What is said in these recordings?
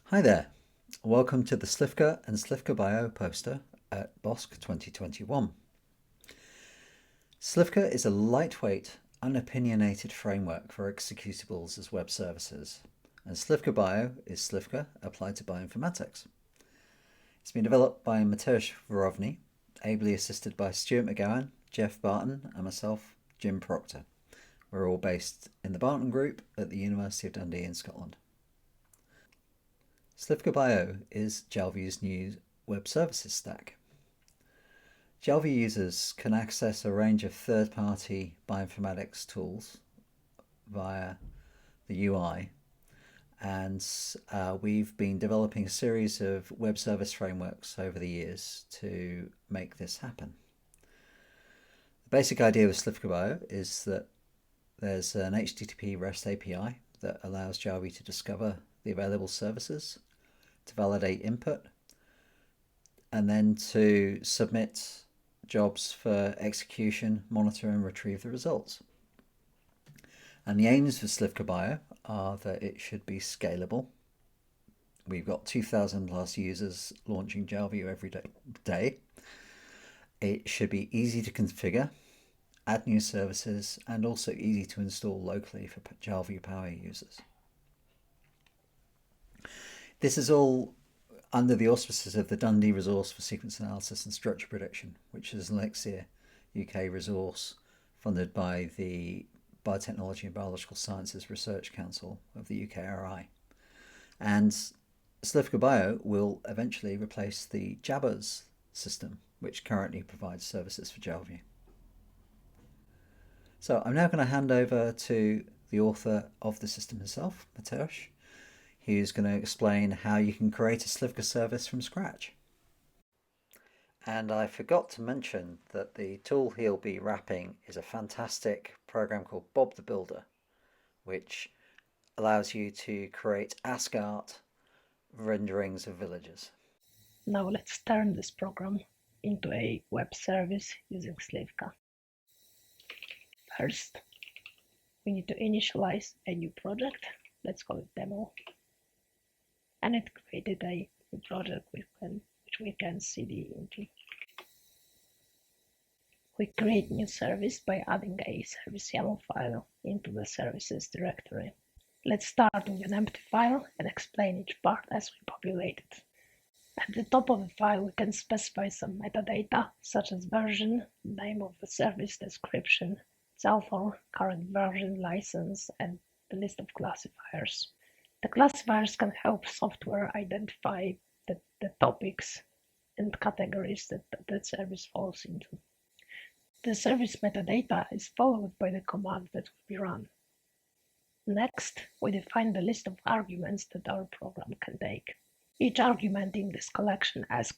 Hi there, welcome to the Slivka and Slivka-bio poster at BOSC 2021. Slivka is a lightweight, unopinionated framework for executables as web services, and Slivka-bio is Slivka applied to bioinformatics. It's been developed by Mateusz Worovny, ably assisted by Stuart McGowan, Jeff Barton, and myself, Jim Procter. We're all based in the Barton Group at the University of Dundee in Scotland. Slivka-bio is Jalview's new web services stack. Jalview users can access a range of third-party bioinformatics tools via the UI, and we've been developing a series of web service frameworks over the years to make this happen. The basic idea with Slivka-bio is that there's an HTTP REST API that allows Jalview to discover the available services, to validate input, and then to submit jobs for execution, monitor and retrieve the results. And the aims for Slivka-bio are that it should be scalable. We've got 2,000 plus users launching Jalview every day. It should be easy to configure, add new services, and also easy to install locally for Jalview power users. This is all under the auspices of the Dundee Resource for Sequence Analysis and Structure Prediction, which is an Elixir UK resource funded by the Biotechnology and Biological Sciences Research Council of the UKRI. And Slivka-bio will eventually replace the Jabez system, which currently provides services for Jalview. So I'm now going to hand over to the author of the system himself, Mateusz. He's going to explain how you can create a Slivka service from scratch. And I forgot to mention that the tool he'll be wrapping is a fantastic program called Bob the Builder, which allows you to create ASCII renderings of villages. Now let's turn this program into a web service using Slivka. First, we need to initialize a new project. Let's call it demo. And it created a new project which we can cd into. We create new service by adding a service YAML file into the services directory. Let's start with an empty file and explain each part as we populate it. At the top of the file, we can specify some metadata, such as version, name of the service description, its author, current version, license, and the list of classifiers. The classifiers can help software identify the topics and categories that the service falls into. The service metadata is followed by the command that will be run. Next, we define the list of arguments that our program can take. Each argument in this collection acts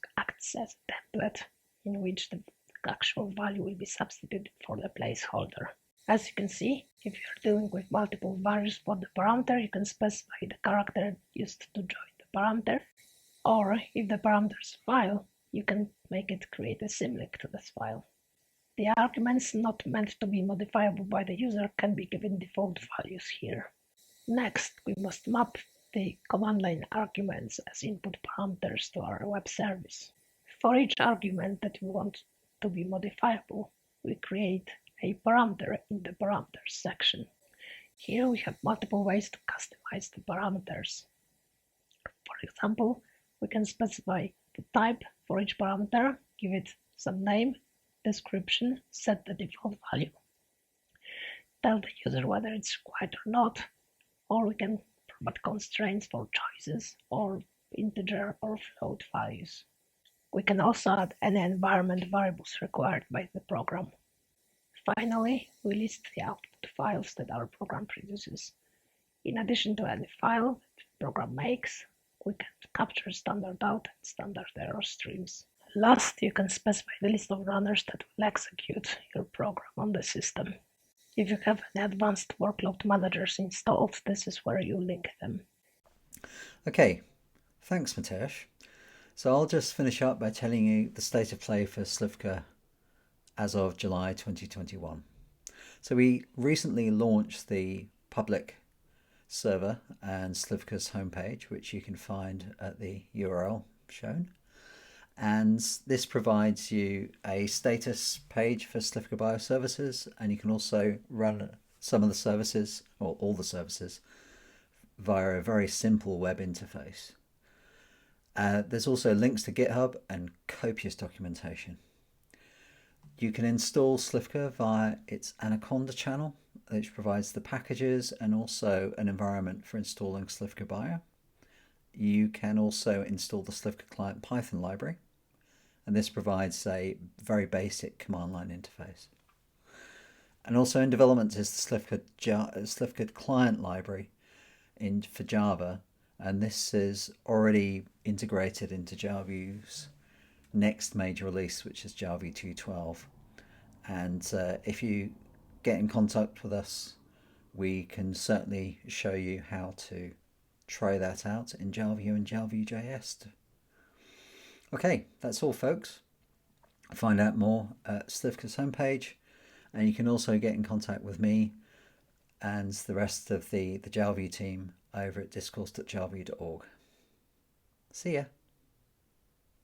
as a template in which the actual value will be substituted for the placeholder. As you can see, if you're dealing with multiple values for the parameter, you can specify the character used to join the parameter, or if the parameter is a file, you can make it create a symlink to this file. The arguments not meant to be modifiable by the user can be given default values here. Next, we must map the command line arguments as input parameters to our web service. For each argument that we want to be modifiable, we create a parameter in the parameters section. Here we have multiple ways to customize the parameters. For example, we can specify the type for each parameter, give it some name, description, set the default value, tell the user whether it's required or not, or we can provide constraints for choices or integer or float values. We can also add any environment variables required by the program. Finally, we list the output files that our program produces. In addition to any file that the program makes, we can capture standard out and standard error streams. Last, you can specify the list of runners that will execute your program on the system. If you have any advanced workload managers installed, this is where you link them. Okay, thanks Mateusz. So I'll just finish up by telling you the state of play for Slivka as of July 2021. So we recently launched the public server and Slivka's homepage, which you can find at the URL shown. And this provides you a status page for Slivka-bio services, and you can also run some of the services, or all the services, via a very simple web interface. There's also links to GitHub and copious documentation. You can install Slivka via its Anaconda channel, which provides the packages and also an environment for installing Slivka-bio. You can also install the Slivka client Python library, and this provides a very basic command line interface. And also in development is the Slivka client library for Java, and this is already integrated into JavaView's next major release, which is JavaView 2.12. And if you get in contact with us, we can certainly show you how to try that out in JavaView and JavaView.js. Okay, that's all, folks. Find out more at Slivka's homepage, and you can also get in contact with me and the rest of the JavaView team over at discourse.javaview.org. See ya.